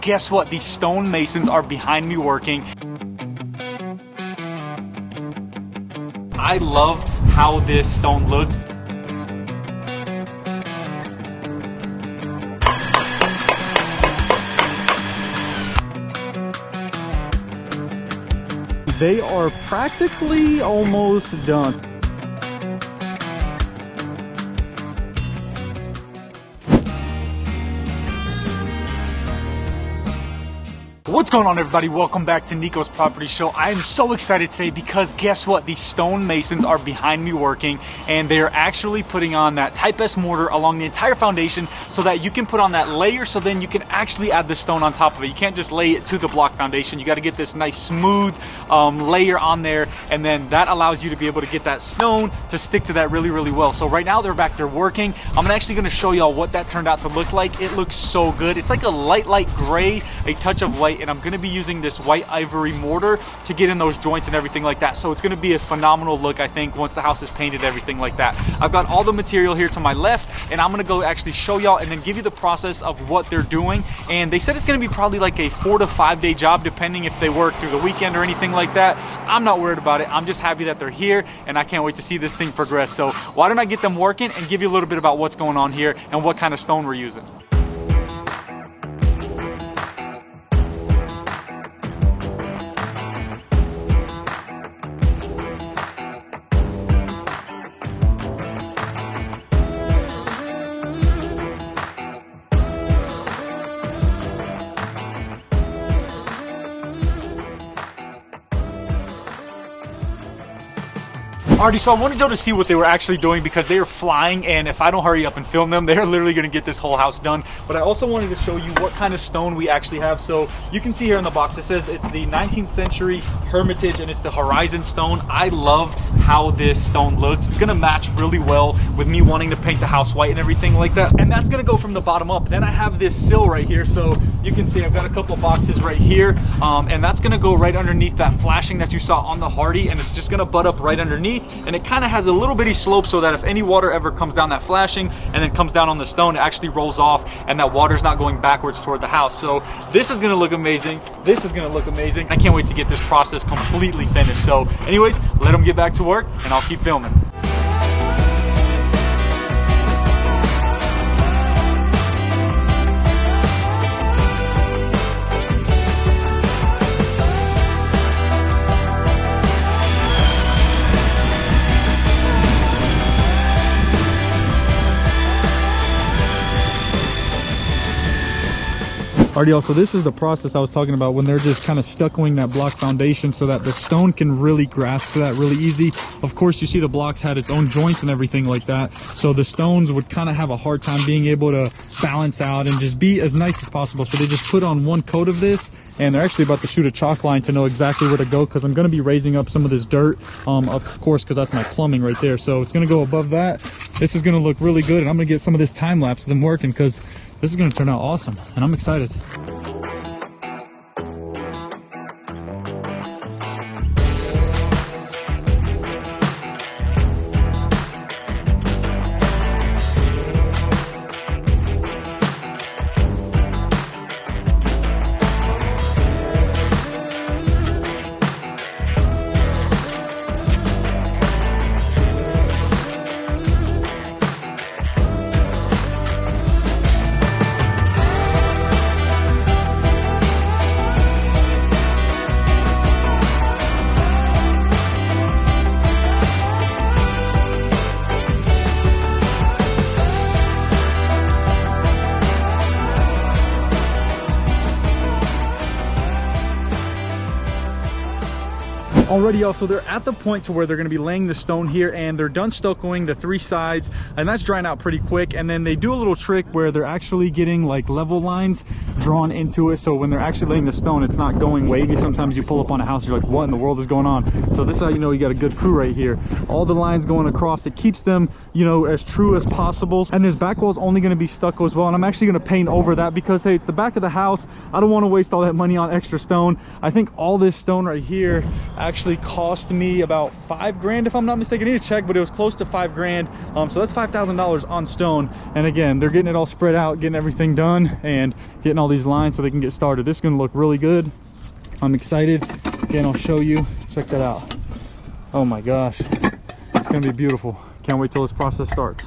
Guess what? These stonemasons are behind me working. I love how this stone looks. They are practically almost done. What's going on, everybody? Welcome back to Nico's Property Show. I am so excited today because guess what? The stonemasons are behind me working, and they are actually putting on that Type S mortar along the entire foundation so that you can put on that layer, so then you can actually add the stone on top of it. You can't just lay it to the block foundation. You got to get this nice smooth layer on there, and then that allows you to be able to get that stone to stick to that really, really well. So right now they're back there working. I'm actually going to show y'all what that turned out to look like. It looks so good. It's like a light gray, a touch of white, and I'm going to be using this white ivory mortar to get in those joints and everything like that. So it's going to be a phenomenal look, I think, once the house is painted, everything like that. I've got all the material here to my left, and I'm going to go actually show y'all and then give you the process of what they're doing. And they said it's going to be probably like a 4 to 5 day job, depending if they work through the weekend or anything like that. I'm not worried about it. I'm just happy that they're here, and I can't wait to see this thing progress. So why don't I get them working and give you a little bit about what's going on here and what kind of stone we're using. Alrighty, so I wanted y'all to see what they were actually doing because they are flying, and if I don't hurry up and film them, they're literally going to get this whole house done. But I also wanted to show you what kind of stone we actually have. So you can see here in the box, it says it's the 19th century Hermitage, and it's the Horizon stone. I love how this stone looks. It's going to match really well with me wanting to paint the house white and everything like that. And that's going to go from the bottom up. Then I have this sill right here. So you can see I've got a couple of boxes right here, and that's going to go right underneath that flashing that you saw on the Hardy, and it's just going to butt up right underneath. And it kind of has a little bitty slope so that if any water ever comes down that flashing and then comes down on the stone, it actually rolls off and that water's not going backwards toward the house. So this is going to look amazing. This is going to look amazing. I can't wait to get this process completely finished. So anyways, let them get back to work and I'll keep filming. Alrighty, y'all, so this is the process I was talking about when they're just kind of stuccoing that block foundation so that the stone can really grasp to that really easy. Of course, you see the blocks had its own joints and everything like that, so the stones would kind of have a hard time being able to balance out and just be as nice as possible. So they just put on one coat of this, and they're actually about to shoot a chalk line to know exactly where to go, because I'm going to be raising up some of this dirt, of course, because that's my plumbing right there. So it's going to go above that. This is going to look really good, and I'm going to get some of this time lapse of them working because this is going to turn out awesome, and I'm excited. Alrighty, y'all, so they're at the point to where they're going to be laying the stone here, and they're done stuccoing the 3 sides, and that's drying out pretty quick. And then they do a little trick where they're actually getting like level lines drawn into it, so when they're actually laying the stone, it's not going wavy. Sometimes you pull up on a house, you're like, what in the world is going on? So this is how you know you got a good crew right here. All the lines going across, it keeps them, you know, as true as possible. And this back wall is only going to be stucco as well, and I'm actually going to paint over that because, hey, it's the back of the house. I don't want to waste all that money on extra stone. I think all this stone right here actually actually cost me about $5,000 if I'm not mistaken. I need to check, but it was close to $5,000. So that's $5,000 on stone. And again, they're getting it all spread out, getting everything done, and getting all these lines so they can get started. This is gonna look really good. I'm excited. Again, I'll show you. Check that out. Oh my gosh, it's gonna be beautiful. Can't wait till this process starts.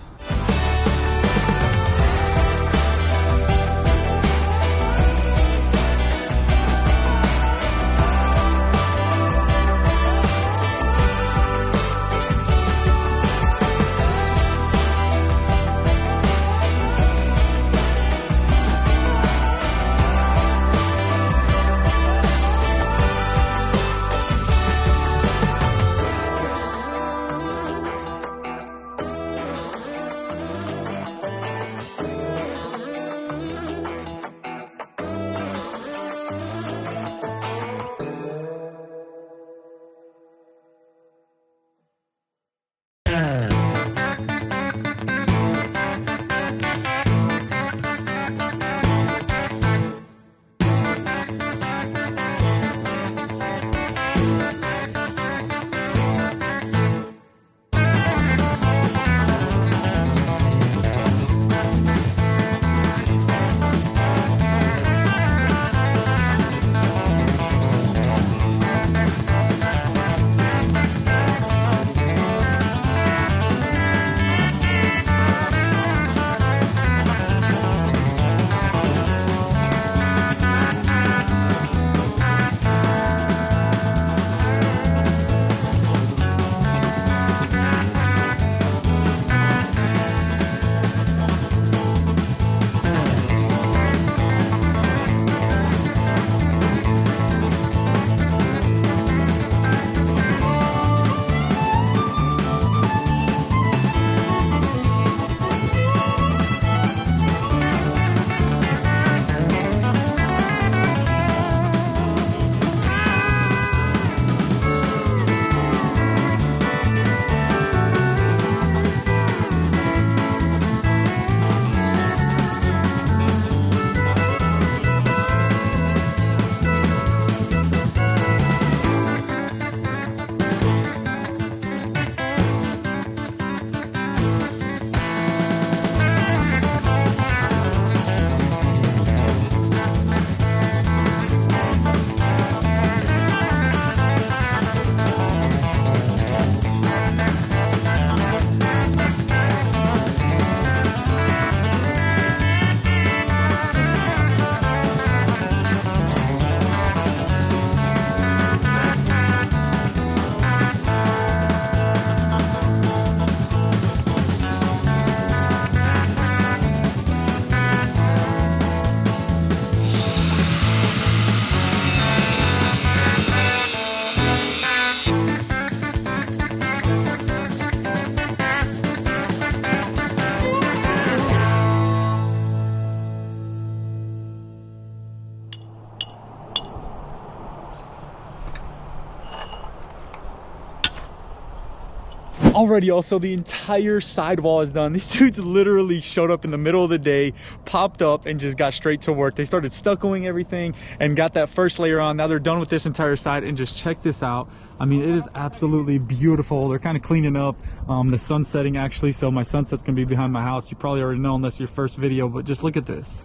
Already, also, the entire sidewall is done. These dudes literally showed up in the middle of the day, popped up, and just got straight to work. They started stuccoing everything and got that first layer on. Now they're done with this entire side, and just check this out. I mean, it is absolutely beautiful. They're kind of cleaning up. The sun's setting, actually, so my sunset's gonna be behind my house. You probably already know unless your first video, but just look at this.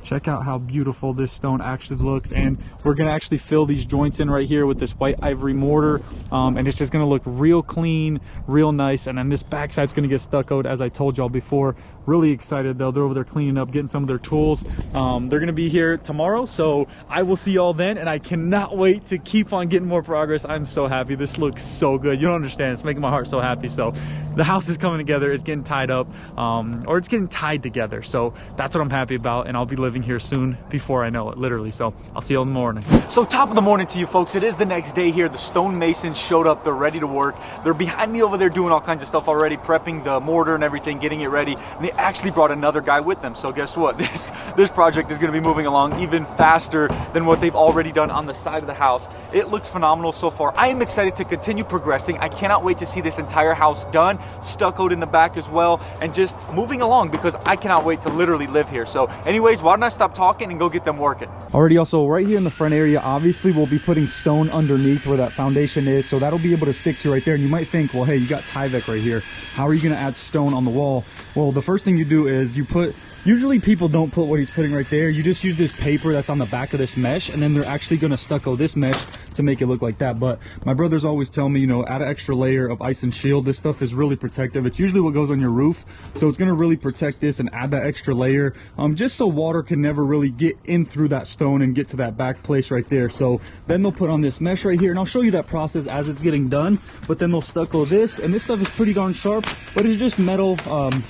Check out how beautiful this stone actually looks. And we're gonna actually fill these joints in right here with this white ivory mortar, and it's just gonna look real clean, real nice. And then this backside's gonna get stuccoed, as I told y'all before. Really excited though. They're over there cleaning up, getting some of their tools. They're gonna be here tomorrow, so I will see y'all then, and I cannot wait to keep on getting more progress. I'm so happy. This looks so good. You don't understand. It's making my heart so happy. So the house is coming together. It's getting tied up, or it's getting tied together. So that's what I'm happy about, and I'll be living here soon before I know it, literally. So I'll see you in the morning. So top of the morning to you folks. It is the next day here. The stonemasons showed up. They're ready to work. They're behind me over there doing all kinds of stuff already, prepping the mortar and everything, getting it ready. And they actually brought another guy with them. So guess what? This project is going to be moving along even faster than what they've already done on the side of the house. It looks phenomenal so far. I am excited to continue progressing. I cannot wait to see this entire house done, stuccoed in the back as well, and just moving along, because I cannot wait to literally live here. So anyways, why don't I stop talking and go get them working? Alrighty, also right here in the front area, obviously we'll be putting stone underneath where that foundation is, so that'll be able to stick to right there. And you might think, well, hey, you got Tyvek right here, how are you going to add stone on the wall? Well, the first thing you do is you put, usually people don't put what he's putting right there. You just use this paper that's on the back of this mesh, and then they're actually going to stucco this mesh to make it look like that. But my brothers always tell me, you know, add an extra layer of ice and shield. This stuff is really protective. It's usually what goes on your roof, so it's going to really protect this, and add that extra layer, just so water can never really get in through that stone and get to that back place right there. So then they'll put on this mesh right here, and I'll show you that process as it's getting done. But then they'll stucco this, and this stuff is pretty darn sharp, but it's just metal.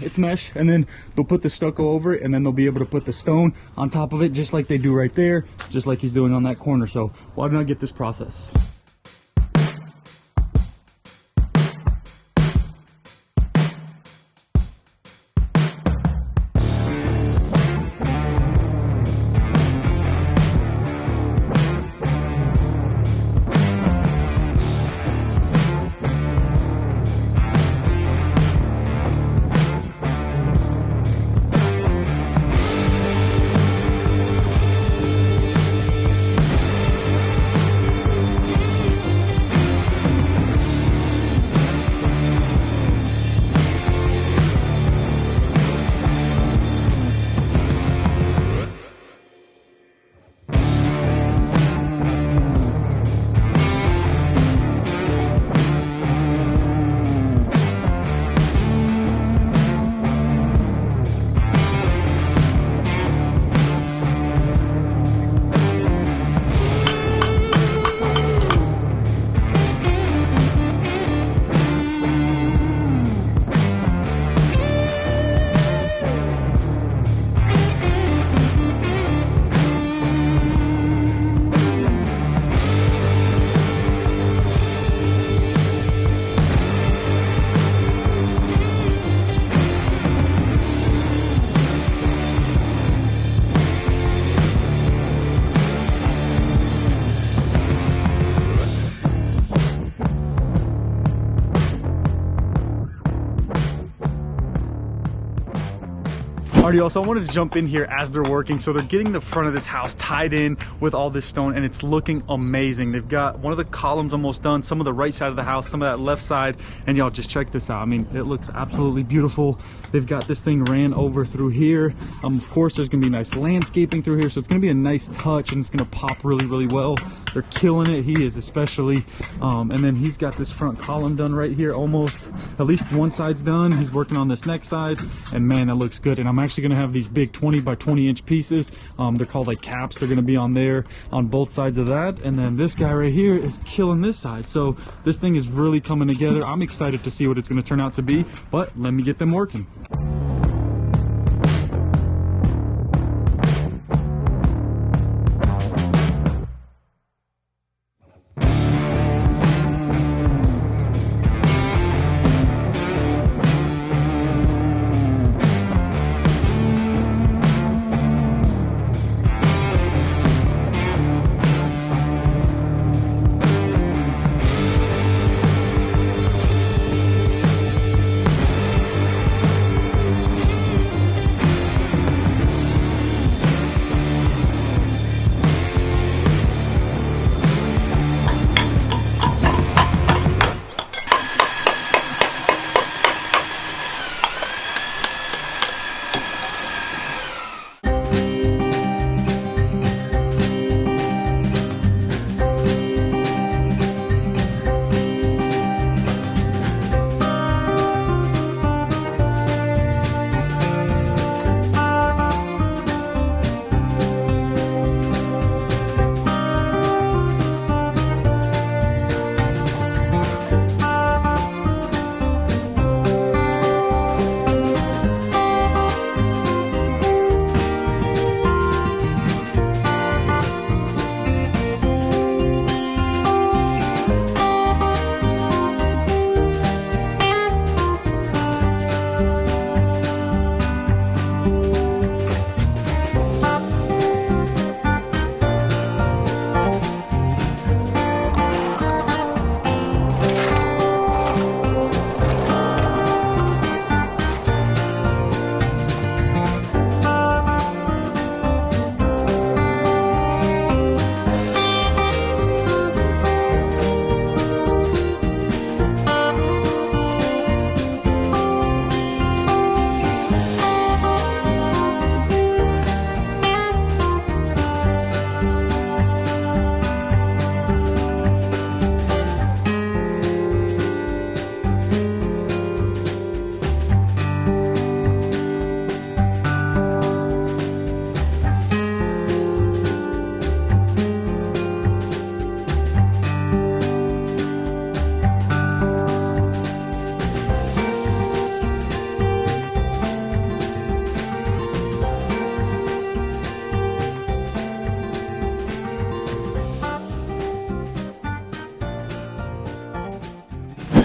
It's mesh, and then they'll put the stucco over it, and then they'll be able to put the stone on top of it, just like they do right there, just like he's doing on that corner. So why don't I get this process? Alrighty, also I wanted to jump in here as they're working. So they're getting the front of this house tied in with all this stone, and it's looking amazing. They've got one of the columns almost done, some of the right side of the house, some of that left side, and y'all just check this out. I mean, it looks absolutely beautiful. They've got this thing ran over through here. Of course, there's gonna be nice landscaping through here, so it's gonna be a nice touch, and it's gonna pop really, really well. They're killing it. He is especially. And then he's got this front column done right here, almost. At least one side's done. He's working on this next side, and man, that looks good. And I'm actually gonna have these big 20 by 20 inch pieces. They're called like caps. They're gonna be on there on both sides of that. And then this guy right here is killing this side. So this thing is really coming together. I'm excited to see what it's gonna turn out to be, but let me get them working.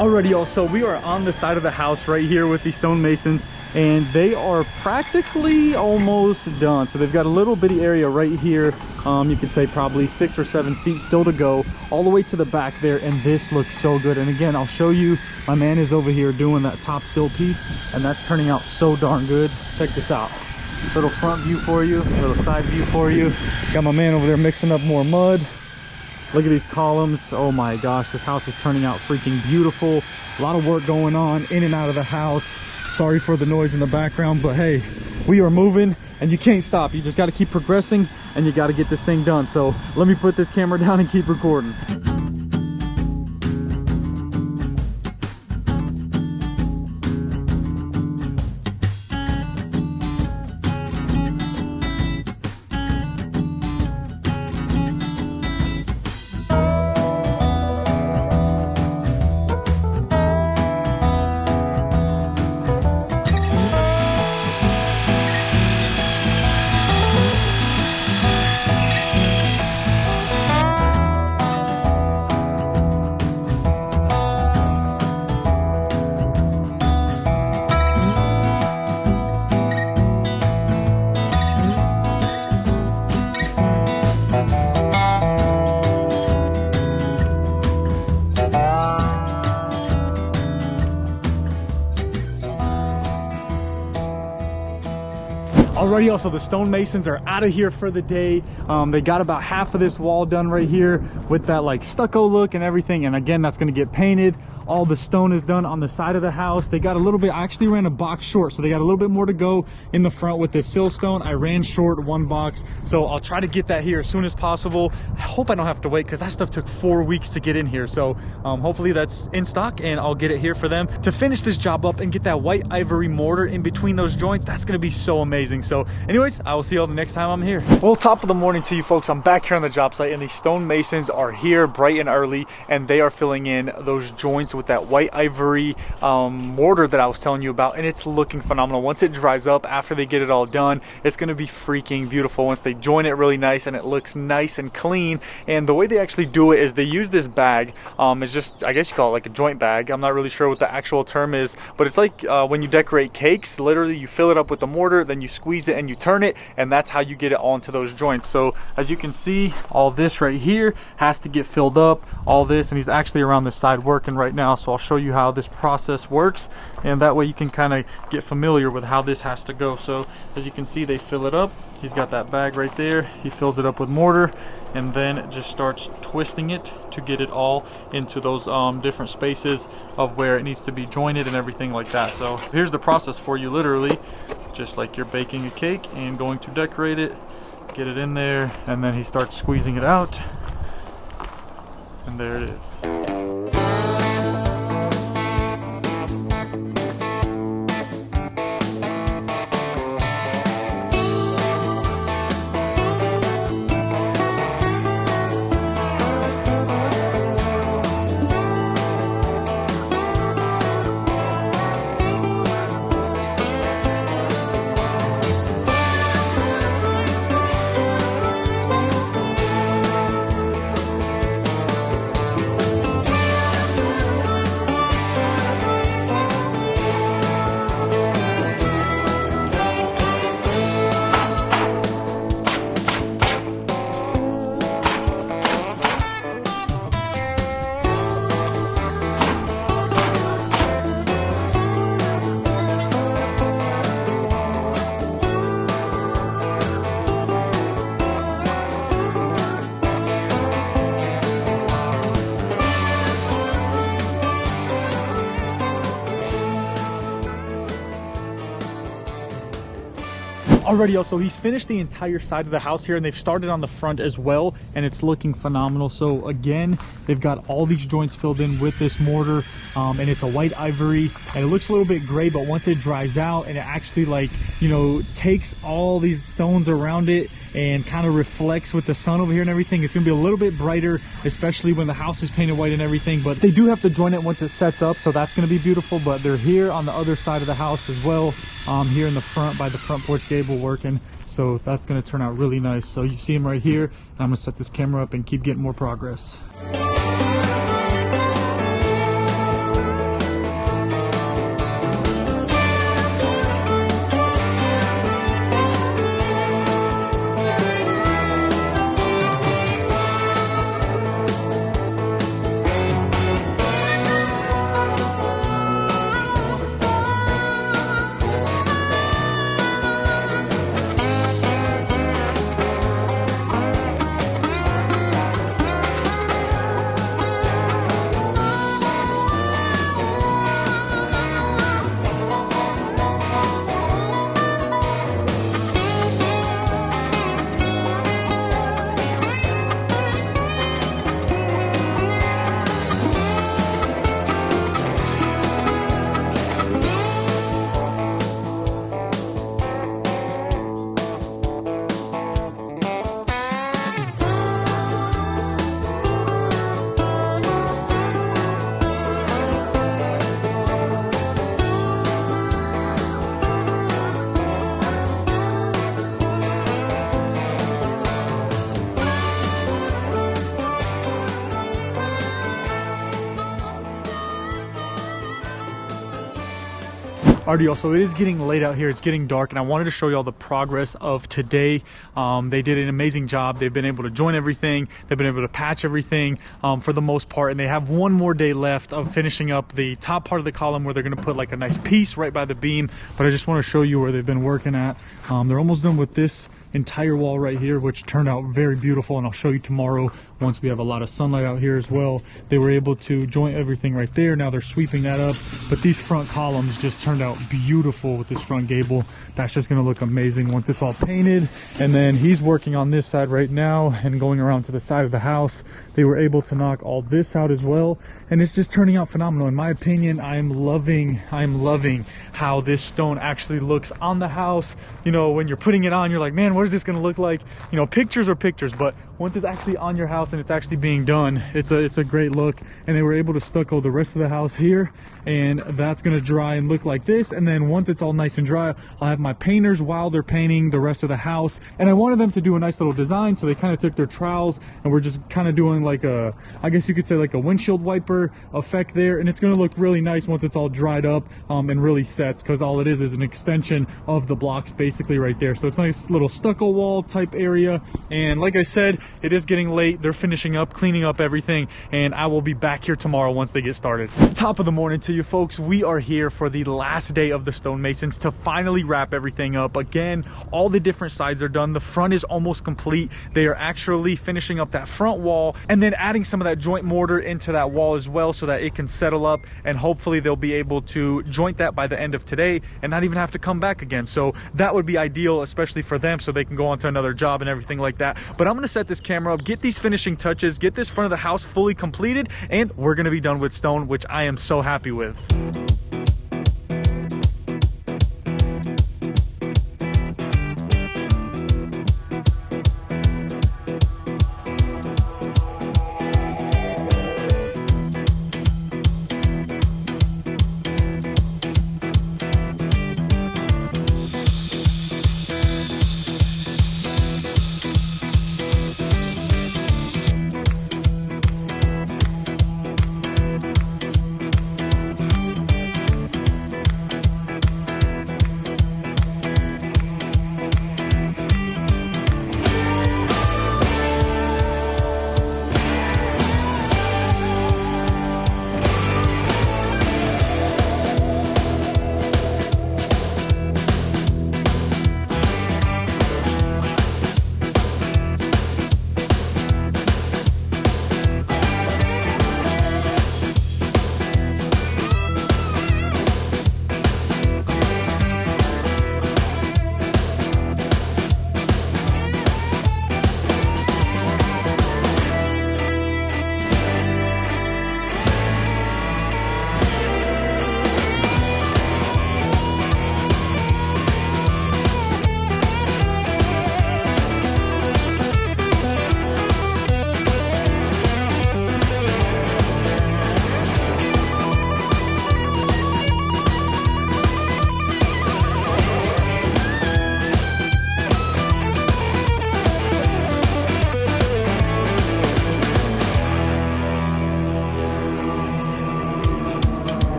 Alrighty, y'all, so we are on the side of the house right here with the stonemasons, and they are practically almost done. So they've got a little bitty area right here. You could say probably 6 or 7 feet still to go, all the way to the back there, and this looks so good. And again, I'll show you, my man is over here doing that top sill piece, and that's turning out so darn good. Check this out. Little front view for you, little side view for you. Got my man over there mixing up more mud. Look at these columns. Oh my gosh, this house is turning out freaking beautiful. A lot of work going on in and out of the house. Sorry for the noise in the background, but hey, we are moving and you can't stop. You just got to keep progressing and you got to get this thing done. So let me put this camera down and keep recording. Alrighty, also the stonemasons are out of here for the day. They got about half of this wall done right here with that like stucco look and everything, and again, that's going to get painted. All the stone is done on the side of the house. They got a little bit, I actually ran a box short, so they got a little bit more to go in the front with this sill stone. I ran short 1 box, so I'll try to get that here as soon as possible. I hope I don't have to wait, because that stuff took 4 weeks to get in here. So hopefully that's in stock and I'll get it here for them to finish this job up and get that white ivory mortar in between those joints. That's going to be so amazing. So anyways, I will see you all the next time I'm here. Well, top of the morning to you folks. I'm back here on the job site, and the stonemasons are here bright and early, and they are filling in those joints with that white ivory mortar that I was telling you about, and it's looking phenomenal. Once it dries up, after they get it all done, it's going to be freaking beautiful once they join it really nice and it looks nice and clean. And the way they actually do it is they use this bag. It's just, I guess you call it like a joint bag. I'm not really sure what the actual term is, but it's like when you decorate cakes. Literally, you fill it up with the mortar, then you squeeze it and you turn it, and that's how you get it onto those joints. So as you can see, all this right here has to get filled up, all this, and he's actually around this side working right now, so I'll show you how this process works, and that way you can kind of get familiar with how this has to go. So as you can see, they fill it up. He's got that bag right there. He fills it up with mortar and then just starts twisting it to get it all into those different spaces of where it needs to be jointed and everything like that. So here's the process for you, literally just like you're baking a cake and going to decorate it. Get it in there, and then he starts squeezing it out, and there it is. Alrighty, y'all, so he's finished the entire side of the house here, and they've started on the front as well, and it's looking phenomenal. So again, they've got all these joints filled in with this mortar, and it's a white ivory, and it looks a little bit gray, but once it dries out and it actually, like, you know, takes all these stones around it and kind of reflects with the sun over here and everything, it's gonna be a little bit brighter, especially when the house is painted white and everything. But they do have to join it once it sets up, so that's gonna be beautiful. But they're here on the other side of the house as well, here in the front by the front porch gable working, so that's gonna turn out really nice. So you see him right here, and I'm gonna set this camera up and keep getting more progress. Alrighty, y'all, so it is getting late out here. It's getting dark, and I wanted to show y'all the progress of today. They did an amazing job. They've been able to join everything. They've been able to patch everything for the most part, and they have one more day left of finishing up the top part of the column where they're going to put like a nice piece right by the beam. But I just want to show you where they've been working at. They're almost done with this entire wall right here, which turned out very beautiful, and I'll show you tomorrow once we have a lot of sunlight out here as well. They were able to joint everything right there. Now they're sweeping that up, but these front columns just turned out beautiful with this front gable. That's just going to look amazing once it's all painted. And then he's working on this side right now and going around to the side of the house. They were able to knock all this out as well, and it's just turning out phenomenal. In my opinion, I am loving how this stone actually looks on the house. You know, when you're putting it on, you're like, man, what is this going to look like? You know, pictures are pictures, but once it's actually on your house and it's actually being done, it's a great look. And they were able to stucco the rest of the house here, and that's going to dry and look like this. And then once it's all nice and dry, I'll have my painters while they're painting the rest of the house. And I wanted them to do a nice little design, so they kind of took their trowels and we're just kind of doing like a, I guess you could say like a windshield wiper effect there. And it's going to look really nice once it's all dried up and really sets, because all it is an extension of the blocks basically right there. So it's a nice little stucco wall type area. And like I said, it is getting late. They're finishing up, cleaning up everything, and I will be back here tomorrow once they get started. Top of the morning to you folks. We are here for the last day of the stonemasons to finally wrap everything up. Again, all the different sides are done. The front is almost complete. They are actually finishing up that front wall and then adding some of that joint mortar into that wall as well, so that it can settle up, and hopefully they'll be able to joint that by the end of today and not even have to come back again. So that would be ideal, especially for them, so they can go on to another job and everything like that. But I'm going to set this camera up, get these finishing touches, get this front of the house fully completed, and we're going to be done with stone, which I am so happy with.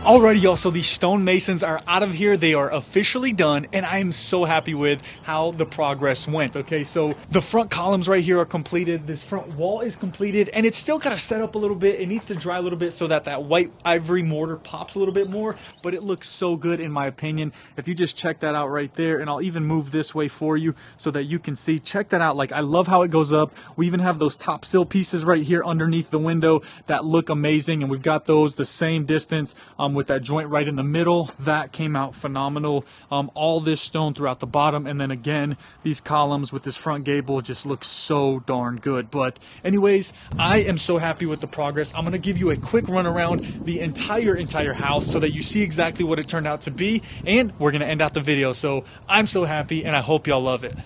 Alrighty, y'all, so the stonemasons are out of here. They are officially done, and I am so happy with how the progress went. Okay, so the front columns right here are completed. This front wall is completed, and it's still got to set up a little bit. It needs to dry a little bit so that that white ivory mortar pops a little bit more, but it looks so good in my opinion. If you just check that out right there, and I'll even move this way for you so that you can see. Check that out. Like, I love how it goes up. We even have those top sill pieces right here underneath the window that look amazing, and we've got those the same distance with that joint right in the middle. That came out phenomenal. All this stone throughout the bottom, and then again, these columns with this front gable just look so darn good. But anyways, I am so happy with the progress. I'm gonna give you a quick run around the entire house so that you see exactly what it turned out to be, and we're gonna end out the video. So I'm so happy, and I hope y'all love it.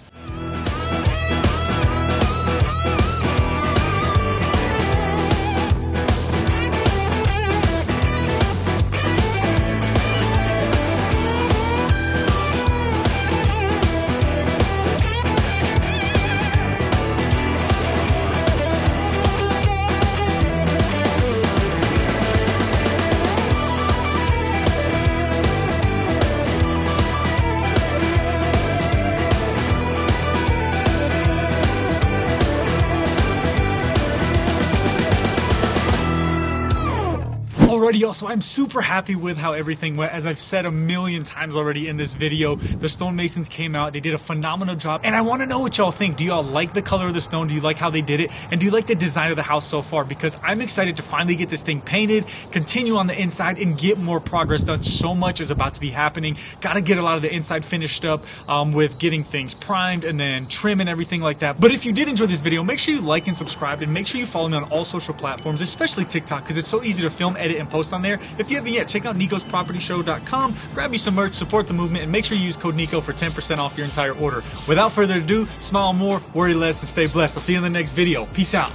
Alrighty, y'all, so I'm super happy with how everything went. As I've said a million times already in this video, the stonemasons came out, they did a phenomenal job, and I want to know what y'all think. Do y'all like the color of the stone? Do you like how they did it? And do you like the design of the house so far? Because I'm excited to finally get this thing painted, continue on the inside, and get more progress done. So much is about to be happening. Gotta get a lot of the inside finished up with getting things primed and then trim and everything like that. But if you did enjoy this video, make sure you like and subscribe, and make sure you follow me on all social platforms, especially TikTok, because it's so easy to film, edit, and post on there. If you haven't yet, check out NikosPropertyShow.com, grab you some merch, support the movement, and make sure you use code Niko for 10% off your entire order. Without further ado, smile more, worry less, and stay blessed. I'll see you in the next video. Peace out.